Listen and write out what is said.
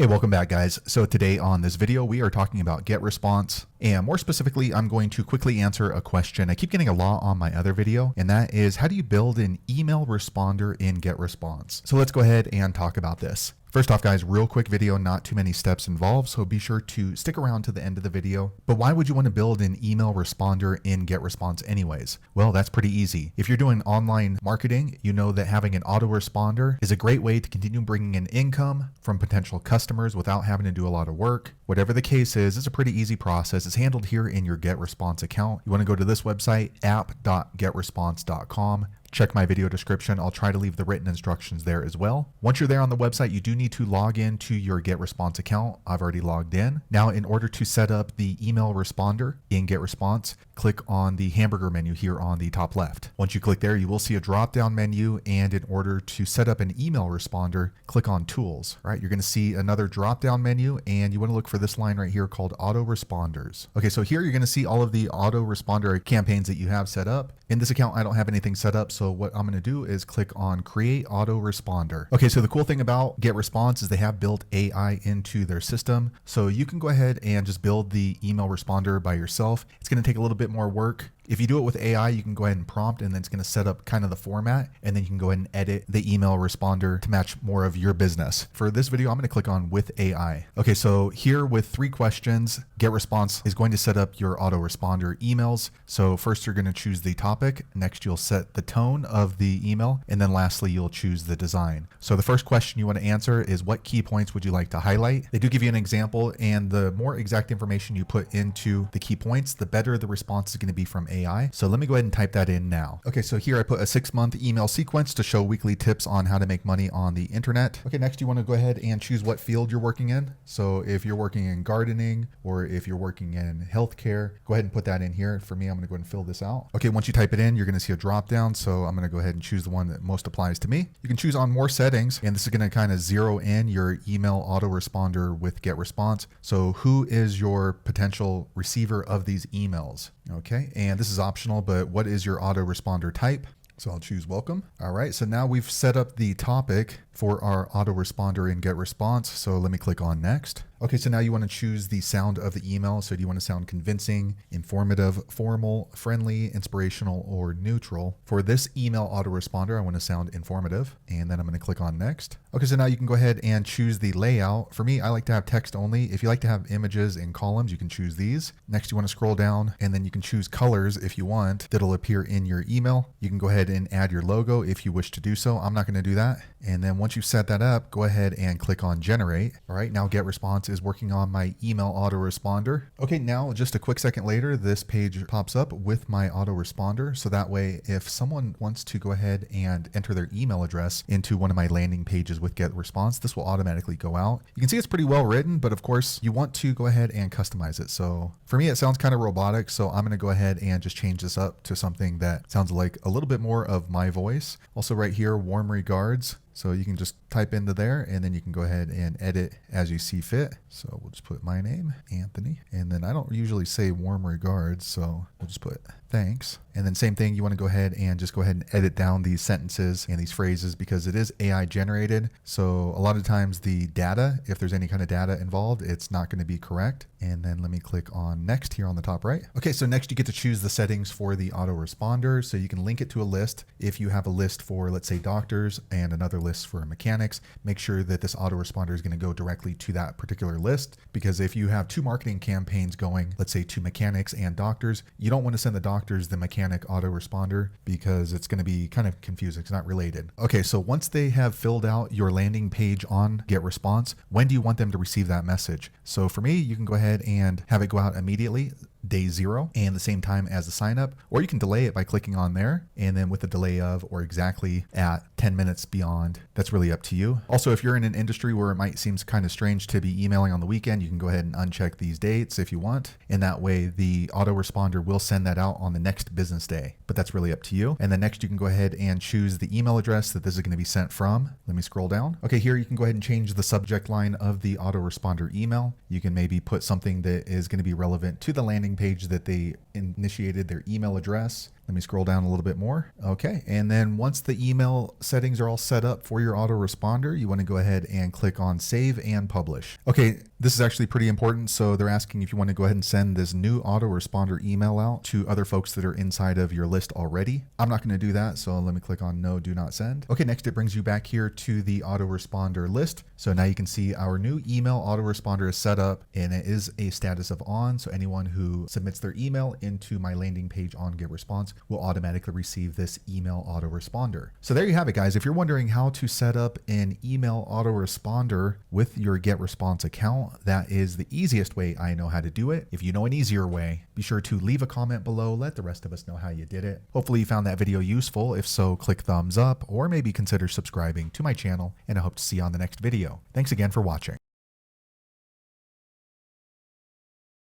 Hey, welcome back guys. So today on this video, we are talking about GetResponse, and more specifically, I'm going to quickly answer a question I keep getting a lot on my other video, and that is how do you build an email responder in GetResponse? So let's go ahead and talk about this. First off guys, real quick video, not too many steps involved, so be sure to stick around to the end of the video. But why would you want to build an email responder in GetResponse anyways? Well, that's pretty easy. If you're doing online marketing, you know that having an autoresponder is a great way to continue bringing in income from potential customers without having to do a lot of work. Whatever the case is, it's a pretty easy process. It's handled here in your GetResponse account. You want to go to this website, app.getresponse.com. Check my video description. I'll try to leave the written instructions there as well. Once you're there on the website, you do need to log in to your GetResponse account. I've already logged in. Now, in order to set up the email responder in GetResponse, click on the hamburger menu here on the top left. Once you click there, you will see a drop-down menu, and in order to set up an email responder, click on Tools. All right, you're going to see another drop-down menu, and you want to look for this line right here called Autoresponders. Okay, so here you're going to see all of the autoresponder campaigns that you have set up. In this account, I don't have anything set up, so what I'm going to do is click on Create Autoresponder. Okay, so the cool thing about GetResponse is they have built AI into their system, so you can go ahead and just build the email responder by yourself. It's going to take a little bit more work. If you do it with AI, you can go ahead and prompt, and then it's going to set up kind of the format, and then you can go ahead and edit the email responder to match more of your business. For this video, I'm going to click on with AI. Okay, so here with 3 questions, GetResponse is going to set up your autoresponder emails. So first you're going to choose the topic, next you'll set the tone of the email, and then lastly you'll choose the design. So the first question you want to answer is what key points would you like to highlight? They do give you an example, and the more exact information you put into the key points, the better the response is going to be from AI. So let me go ahead and type that in now. Okay, so here I put a 6-month email sequence to show weekly tips on how to make money on the internet. Okay, next you want to go ahead and choose what field you're working in. So if you're working in gardening or if you're working in healthcare, go ahead and put that in here. For me, I'm going to go ahead and fill this out. Okay, once you type it in, you're going to see a drop down. So I'm going to go ahead and choose the one that most applies to me. You can choose on more settings, and this is going to kind of zero in your email autoresponder with GetResponse. So who is your potential receiver of these emails? Okay, and this is optional, but what is your autoresponder type? So I'll choose welcome. All right, so now we've set up the topic for our autoresponder in GetResponse. So let me click on next. Okay, so now you want to choose the sound of the email. So do you want to sound convincing, informative, formal, friendly, inspirational, or neutral? For this email autoresponder, I want to sound informative, and then I'm going to click on next. Okay, so now you can go ahead and choose the layout. For me, I like to have text only. If you like to have images in columns, you can choose these. Next, you want to scroll down, and then you can choose colors if you want that'll appear in your email. You can go ahead and add your logo if you wish to do so. I'm not going to do that. And then once you've set that up, go ahead and click on generate. All right, now GetResponse is working on my email autoresponder. Okay, now just a quick second later, this page pops up with my autoresponder. So that way, if someone wants to go ahead and enter their email address into one of my landing pages with GetResponse, this will automatically go out. You can see it's pretty well written, but of course you want to go ahead and customize it. So for me, it sounds kind of robotic. So I'm going to go ahead and just change this up to something that sounds like a little bit more of my voice. Also right here, warm regards. So you can just type into there, and then you can go ahead and edit as you see fit. So we'll just put my name, Anthony. And then I don't usually say warm regards, so we'll just put thanks. And then same thing, you want to go ahead and edit down these sentences and these phrases because it is AI generated. So a lot of times the data, if there's any kind of data involved, it's not going to be correct. And then let me click on next here on the top right. Okay, so next you get to choose the settings for the autoresponder. So you can link it to a list. If you have a list for, let's say, doctors and another list for mechanics, make sure that this autoresponder is going to go directly to that particular list. Because if you have 2 marketing campaigns going, let's say to mechanics and doctors, you don't want to send the doctors the mechanic autoresponder because it's going to be kind of confusing. It's not related. Okay, so once they have filled out your landing page on GetResponse, when do you want them to receive that message? So for me, you can go ahead and have it go out immediately, day 0, and the same time as the sign up, or you can delay it by clicking on there and then with a delay of or exactly at 10 minutes beyond. That's really up to you. Also, if you're in an industry where it might seem kind of strange to be emailing on the weekend, you can go ahead and uncheck these dates if you want. And that way the autoresponder will send that out on the next business day, but that's really up to you. And then next you can go ahead and choose the email address that this is going to be sent from. Let me scroll down. Okay, here you can go ahead and change the subject line of the autoresponder email. You can maybe put something that is going to be relevant to the landing page that they initiated, their email address. Let me scroll down a little bit more. Okay, and then once the email settings are all set up for your autoresponder, you want to go ahead and click on Save and Publish. Okay, this is actually pretty important. So they're asking if you want to go ahead and send this new autoresponder email out to other folks that are inside of your list already. I'm not going to do that, so let me click on No, Do Not Send. Okay, next it brings you back here to the autoresponder list. So now you can see our new email autoresponder is set up and it is a status of on. So anyone who submits their email into my landing page on GetResponse will automatically receive this email autoresponder. So there you have it, guys. If you're wondering how to set up an email autoresponder with your GetResponse account, that is the easiest way I know how to do it. If you know an easier way, be sure to leave a comment below. Let the rest of us know how you did it. Hopefully you found that video useful. If so, click thumbs up or maybe consider subscribing to my channel, and I hope to see you on the next video. Thanks again for watching.